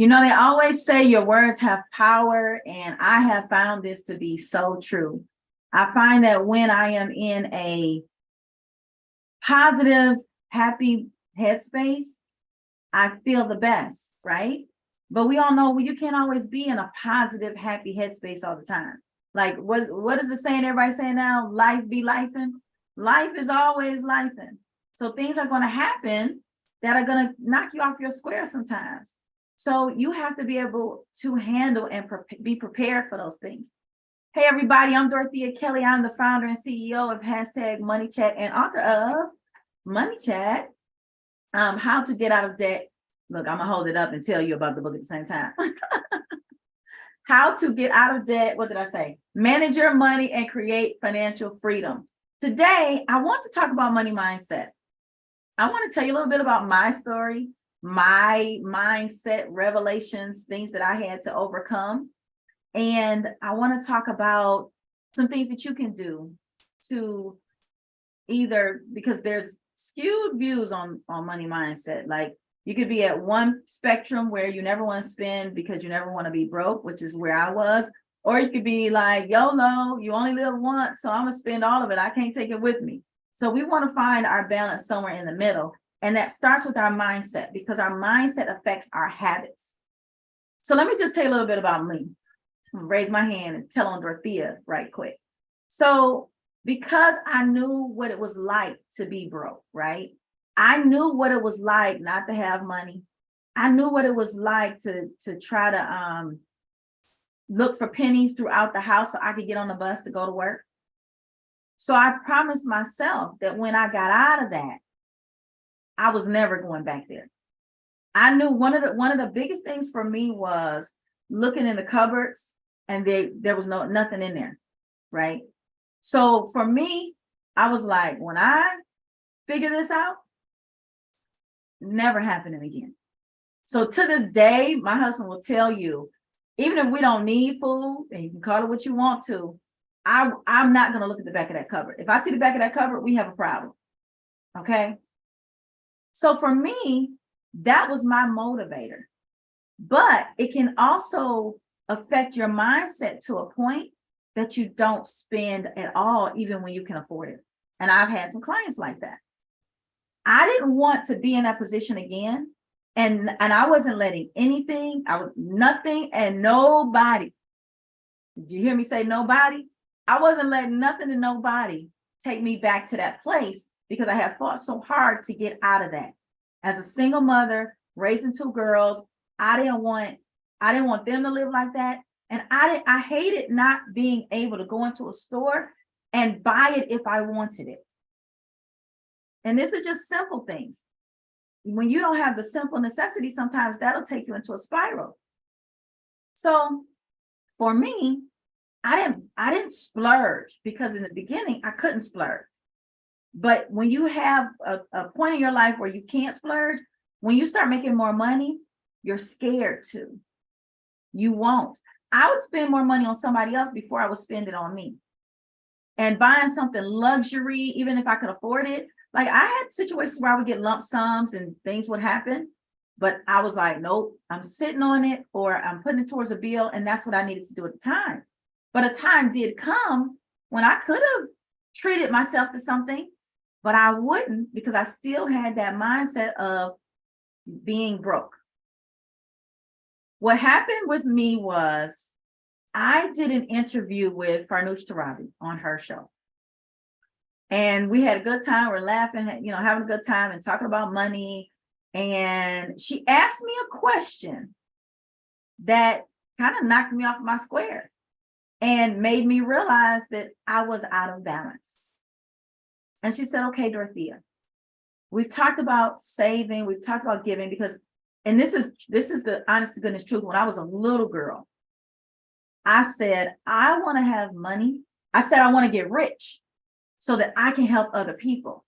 They always say your words have power, and I have found this to be so true. I find that when I am in a positive, happy headspace, I feel the best, right? But we all know you can't always be in a positive, happy headspace all the time. Like what is the saying everybody's saying now? Life be lifing. Life is always lifing. So things are going to happen that are going to knock you off your square sometimes. So you have to be able to handle and be prepared for those things. Hey, everybody, I'm Dorothea Kelly. I'm the founder and CEO of Money Chat and author of Money Chat, How to Get Out of Debt. Look, I'm going to hold it up and tell you about the book at the same time. How to Get Out of Debt. What did I say? Manage your money and create financial freedom. Today, I want to talk about money mindset. I want to tell you a little bit about my story, my mindset revelations, things that I had to overcome. And I want to talk about some things that you can do to either, because there's skewed views on money mindset. Like you could be at one spectrum where you never want to spend because you never want to be broke, which is where I was. Or you could be like, YOLO, you only live once, so I'm going to spend all of it. I can't take it with me. So we want to find our balance somewhere in the middle. And that starts with our mindset, because our mindset affects our habits. So let me just tell you a little bit about me. Raise my hand and tell on Dorothea right quick. So because I knew what it was like to be broke, right? I knew what it was like not to have money. I knew what it was like to try to look for pennies throughout the house so I could get on the bus to go to work. So I promised myself that when I got out of that, I was never going back there. I knew one of the biggest things for me was looking in the cupboards and there was nothing in there, right? So for me, I was like, when I figure this out, never happening again. So to this day, my husband will tell you, even if we don't need food, and you can call it what you want to, I'm not going to look at the back of that cupboard. If I see the back of that cupboard, we have a problem. Okay. So for me, that was my motivator. But it can also affect your mindset to a point that you don't spend at all, even when you can afford it. And I've had some clients like that. I didn't want to be in that position again. And I wasn't letting nothing and nobody. Did you hear me say nobody? I wasn't letting nothing and nobody take me back to that place, because I had fought so hard to get out of that. As a single mother, raising two girls, I didn't want them to live like that. And I hated not being able to go into a store and buy it if I wanted it. And this is just simple things. When you don't have the simple necessities, sometimes that'll take you into a spiral. So for me, I didn't splurge, because in the beginning I couldn't splurge. But when you have a point in your life where you can't splurge, when you start making more money, you're scared to. You won't. I would spend more money on somebody else before I would spend it on me. And buying something luxury, even if I could afford it. Like I had situations where I would get lump sums and things would happen, but I was like, nope, I'm sitting on it, or I'm putting it towards a bill. And that's what I needed to do at the time. But a time did come when I could have treated myself to something, but I wouldn't, because I still had that mindset of being broke. What happened with me was I did an interview with Farnoosh Torabi on her show. And we had a good time. We're laughing, having a good time and talking about money. And she asked me a question that kind of knocked me off my square and made me realize that I was out of balance. And she said, okay, Dorothea, we've talked about saving, we've talked about giving, and this is the honest to goodness truth. When I was a little girl, I said, I want to have money. I said, I want to get rich so that I can help other people.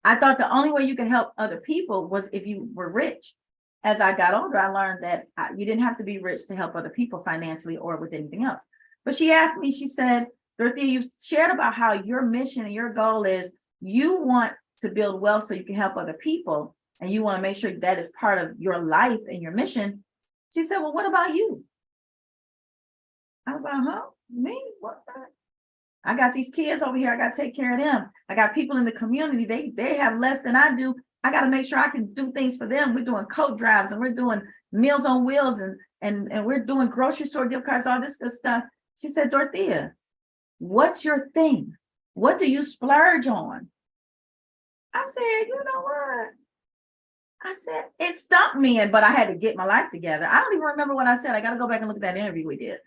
I thought the only way you can help other people was if you were rich. As I got older, I learned that you didn't have to be rich to help other people financially or with anything else. But she asked me, she said, Dorothea, you shared about how your mission and your goal is you want to build wealth so you can help other people. And you want to make sure that is part of your life and your mission. She said, well, what about you? I was like, huh? Me? What? I got these kids over here. I got to take care of them. I got people in the community. They have less than I do. I got to make sure I can do things for them. We're doing coat drives and we're doing Meals on Wheels and we're doing grocery store gift cards, all this good stuff. She said, Dorothea, what's your thing? What do you splurge on? I said, you know what? I said, it stumped me, but I had to get my life together. I don't even remember what I said. I got to go back and look at that interview we did.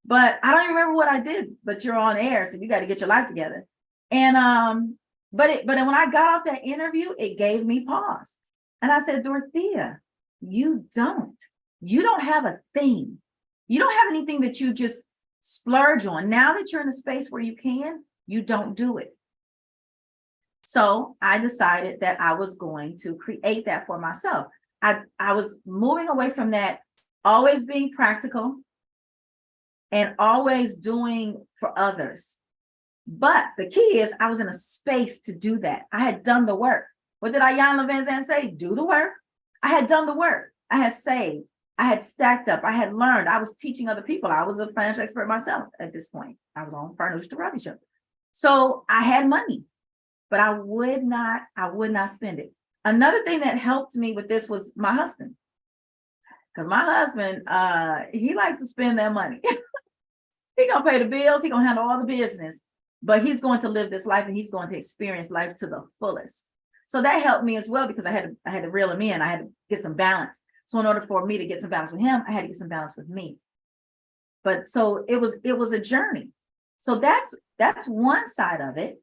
But I don't even remember what I did, but you're on air, so you got to get your life together. And but when I got off that interview, it gave me pause. And I said, Dorothea, you don't have a thing. You don't have anything that you just splurge on. Now that you're in a space where you can, you don't do it. So I decided that I was going to create that for myself. I was moving away from that, always being practical and always doing for others. But the key is I was in a space to do that. I had done the work. What did Iyanla Vanzant say? Do the work. I had done the work. I had saved. I had stacked up. I had learned. I was teaching other people. I was a financial expert myself at this point. I was on Farnoosh to Ravi show. So I had money, but I would not spend it. Another thing that helped me with this was my husband. Because my husband, he likes to spend that money. He gonna pay the bills, he gonna handle all the business, but he's going to live this life and he's going to experience life to the fullest. So that helped me as well because I had to reel him in. I had to get some balance. So in order for me to get some balance with him, I had to get some balance with me. But so it was a journey. So that's one side of it.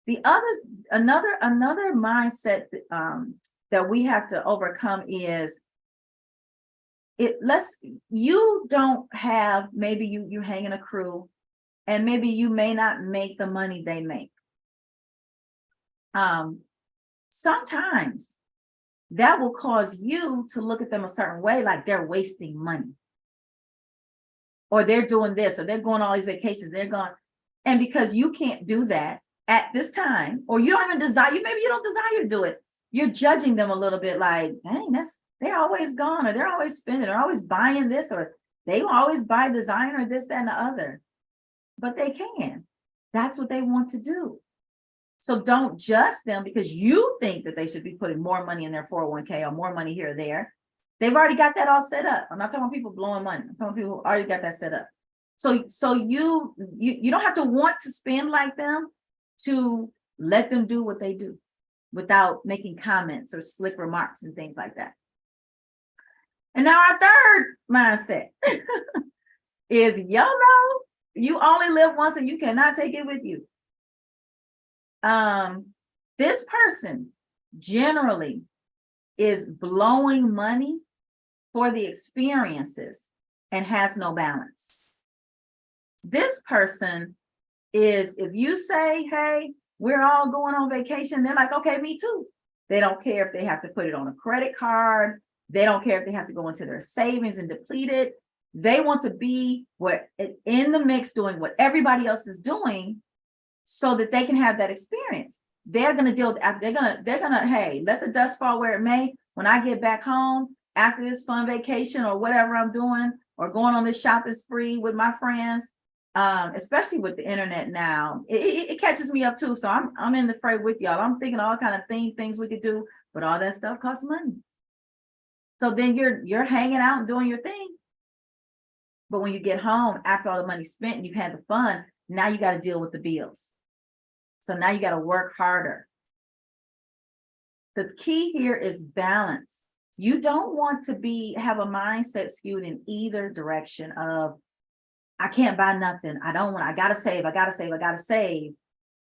The other, another mindset that we have to overcome is you don't have, maybe you hang in a crew and maybe you may not make the money they make. Sometimes that will cause you to look at them a certain way, like they're wasting money or they're doing this or they're going on all these vacations, they're going, and because you can't do that at this time, or you don't even desire, maybe you don't desire to do it, you're judging them a little bit like, dang, they're always gone, or they're always spending, they're always buying this, or they will always buy designer, this, that, and the other. But they can. That's what they want to do. So don't judge them because you think that they should be putting more money in their 401k or more money here or there. They've already got that all set up. I'm not talking about people blowing money. I'm talking about people who already got that set up. So you don't have to want to spend like them to let them do what they do without making comments or slick remarks and things like that. And now our third mindset is YOLO. You only live once and you cannot take it with you. This person generally is blowing money for the experiences and has no balance. This person is, if you say, hey, we're all going on vacation, they're like, okay, me too. They don't care if they have to put it on a credit card. They don't care if they have to go into their savings and deplete it. They want to be in the mix doing what everybody else is doing so that they can have that experience. They're going to deal with, they're going to, hey, let the dust fall where it may. When I get back home after this fun vacation or whatever I'm doing, or going on this shopping spree with my friends, especially with the internet now, it catches me up too. So I'm in the fray with y'all. I'm thinking all kind of things we could do, but all that stuff costs money. So then you're hanging out and doing your thing. But when you get home after all the money's spent and you've had the fun, now you got to deal with the bills. So now you got to work harder. The key here is balance. You don't want to have a mindset skewed in either direction of, I can't buy nothing. I gotta save.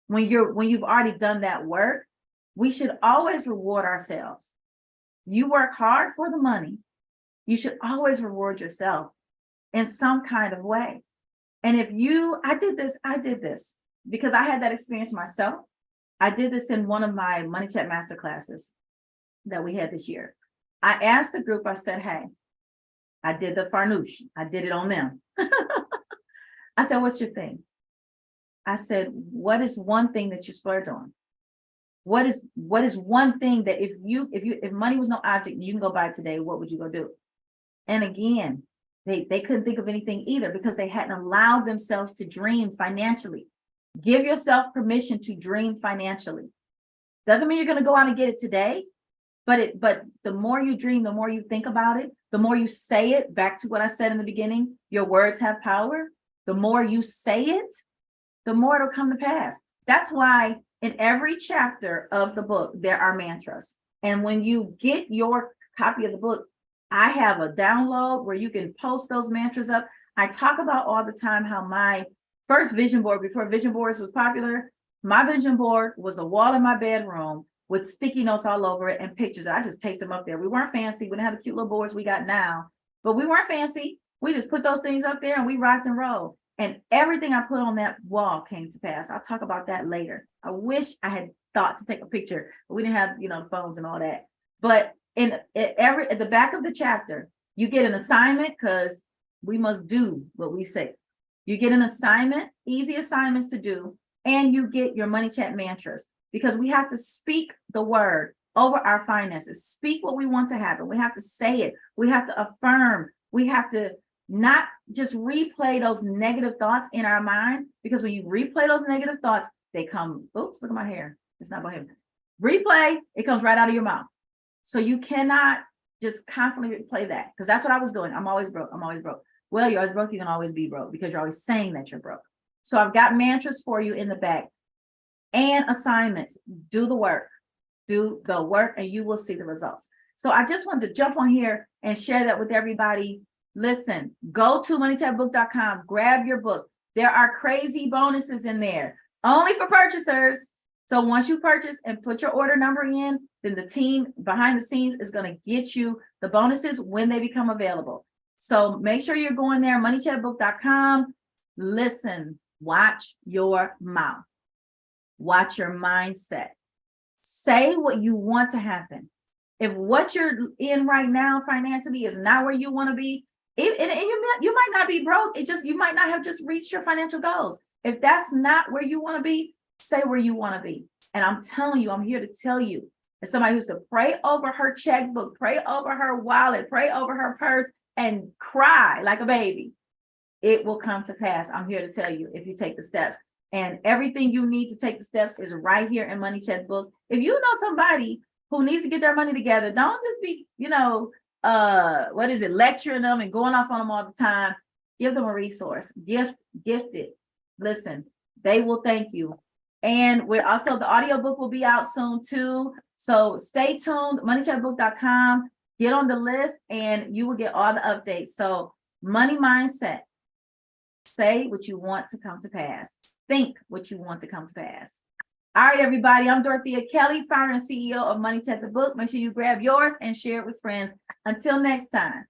When you've already done that work, we should always reward ourselves. You work hard for the money. You should always reward yourself in some kind of way. And I did this because I had that experience myself. I did this in one of my Money Chat master classes that we had this year. I asked the group, I said, hey, I did the Farnoosh. I did it on them. I said, what's your thing? I said, what is one thing that you splurge on? What is one thing that if money was no object, you can go buy it today, what would you go do? And again, they couldn't think of anything either because they hadn't allowed themselves to dream financially. Give yourself permission to dream financially. Doesn't mean you're going to go out and get it today, but the more you dream, the more you think about it, the more you say it. Back to what I said in the beginning, your words have power. The more you say it, the more it'll come to pass. That's why in every chapter of the book, there are mantras. And when you get your copy of the book, I have a download where you can post those mantras up. I talk about all the time how my first vision board, before vision boards was popular, my vision board was a wall in my bedroom with sticky notes all over it and pictures. I just taped them up there. We weren't fancy. We didn't have the cute little boards we got now, but we weren't fancy. We just put those things up there and we rocked and rolled. And everything I put on that wall came to pass. I'll talk about that later. I wish I had thought to take a picture, but we didn't have, phones and all that. But at the back of the chapter, you get an assignment because we must do what we say. You get an assignment, easy assignments to do, and you get your money chat mantras because we have to speak the word over our finances, speak what we want to happen. We have to say it. We have to affirm. We have to not just replay those negative thoughts in our mind, because when you replay those negative thoughts, they come, oops, look at my hair. It's not my hair. Replay, it comes right out of your mouth. So you cannot just constantly replay that, because that's what I was doing. I'm always broke. I'm always broke. Well, you're always broke. You can always be broke because you're always saying that you're broke. So I've got mantras for you in the back and assignments. Do the work, and you will see the results. So I just wanted to jump on here and share that with everybody. Listen, go to moneychatbook.com, grab your book. There are crazy bonuses in there, only for purchasers. So once you purchase and put your order number in, then the team behind the scenes is going to get you the bonuses when they become available. So make sure you're going there, moneychatbook.com. Listen, watch your mouth, watch your mindset. Say what you want to happen. If what you're in right now financially is not where you want to be, you might not be broke. You might not have just reached your financial goals. If that's not where you want to be, say where you want to be. And I'm telling you, I'm here to tell you, as somebody who's to pray over her checkbook, pray over her wallet, pray over her purse, and cry like a baby, it will come to pass. I'm here to tell you if you take the steps. And everything you need to take the steps is right here in Money Chat Book. If you know somebody who needs to get their money together, don't just be, lecturing them and going off on them all the time. Give them a resource. Gift it. Listen, they will thank you. And we're also, the audiobook will be out soon too. So stay tuned, moneychatbook.com, get on the list and you will get all the updates. So money mindset, say what you want to come to pass. Think what you want to come to pass. All right, everybody, I'm Dorothea Kelly, founder and CEO of Money Chat the Book. Make sure you grab yours and share it with friends. Until next time.